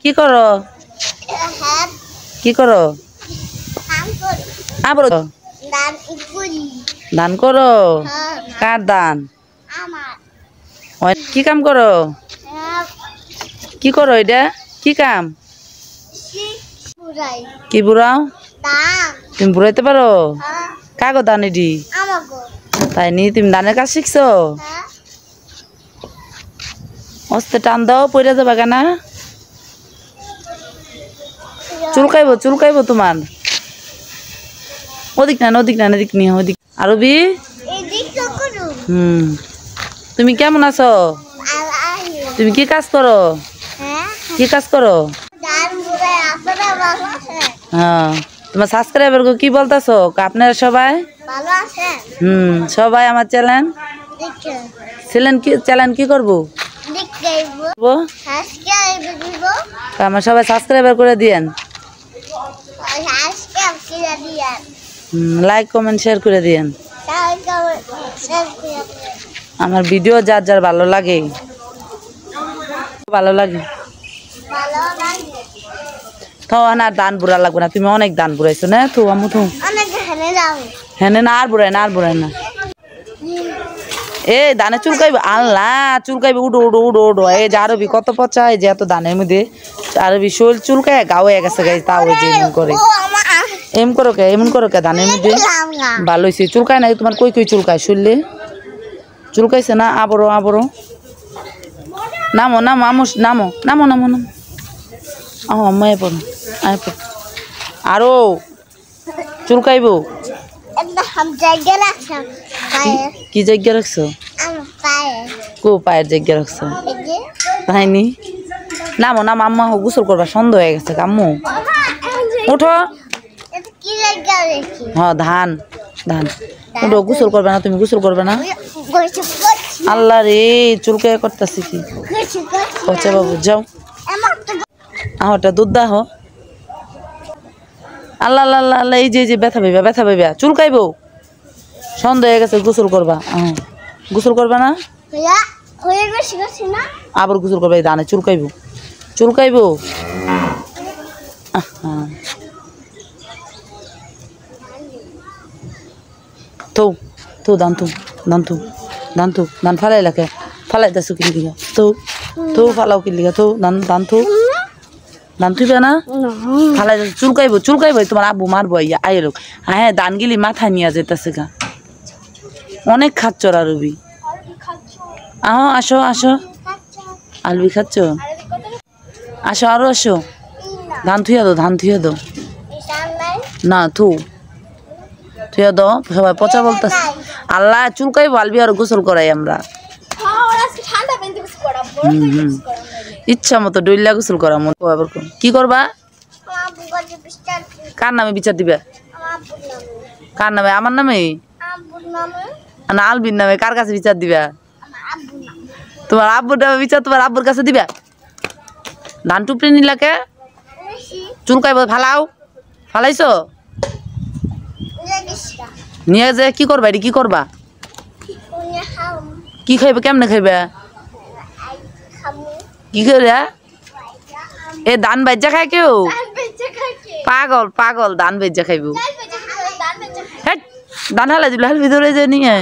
কি করো কি করো আবার ধান করো কার ধান কি কাম করো কি করো এটা কি কাম কি বুড়াও তুমি বুড়াইতে পারো কাগো ধান এডি তাই নি তুমি ধানের কাজ শিখছো অস্তে টান দাও পড়ে যাবা কেনা চুলকাইবো তোমার ওদিক না এদিক নিয়ে ওদিক আরবি তুমি কেমন আছো তুমি কি কাজ করো হ্যাঁ তোমার সাবস্ক্রাইবার কি বলতেছো আপনারা সবাই সবাই আমার চ্যানেল কি করবো আমার সবাই সাবস্ক্রাইবার করে দিয়েন লাইক কমেন্ট শেয়ার করে দিয়েন আমার ভিডিও যার ভালো লাগে তো আর দান বুড়া লাগবে না তুমি অনেক দান বুড়াইছো না তো আমু তো হেনে না আর বুড়াই না এ দানে চুলকাইবে আল্লাহ চুলকাইবে উডো এই যে আরবি কত পচা এই যে এত দানের মধ্যে আরবি শরীর চুলকায় গাও হয়ে গেছে গাই তাও যে এমন করো কে দানের মধ্যে ভালো হয়েছে চুলকায় না তোমার কই চুলকায় শুনলে চুলকাইছে না আবরো নামো আম্মায় পড়ো আরো চুলকাইব কি জায়গা রাখছো কো পায়ের জায়গা রাখছো তাইনি নামো আম্মা গোসল করবা সন্ধ্যা হয়ে গেছে আম্মু উঠো হ্যাঁ ধান উঠো গোসল করবে না তুমি গোসল করবে না আল্লাহ রে চুলকে করতেছি কি আচ্ছা বাবু যাও আহটা দুধ দাহ আল্লাহ এই যে ব্যথা পাইবা চুলকাইবো সন্ধ্যা হয়ে গেছে গোসল করবা গোসল করবে না আবার গোসল করবা এই ধানে চুলকাইবো তো ধান ফালাই লাগে ফালাই দাসু কিন দিঘা তো ফালাও কিন দিঘা তো ধান থুইবে না ফালাই চুলকাইবো তোমার আব্বু মারবো আইয়ে লোক হ্যাঁ ধান গিলি মাথায় নিয়ে যেতেছে গা অনেক খাচ্ছ আরবি আসো আলবি খাচ্ছ আসো ধান থুইয়া দো না থুইয়া দাও সবাই পচা বলতেছে আল্লাহ চুলকাইবো আলবি আর গোসল করাই আমরা ইচ্ছা মতো ডইলা গোসল করা মন কি করবা কার নামে বিচার দিবা কার নামে আমার নামে না আলবির নামে কার কাছে বিচার দিবা তোমার আব্বুর নামে বিচার তোমার আব্বুর কাছে দিবা ধান টুপড়ে নিলাকে চুলকাইব ফালাইছো নিয়ে যে কি করবা এটি কি করবা কি খাইবে কেমনে খাইবে কি করে এ ধান বেজা খায় কেউ পাগল ধান বেজা খাইব ধান হালাই দিল হাল ভিতরে যে নিয়ে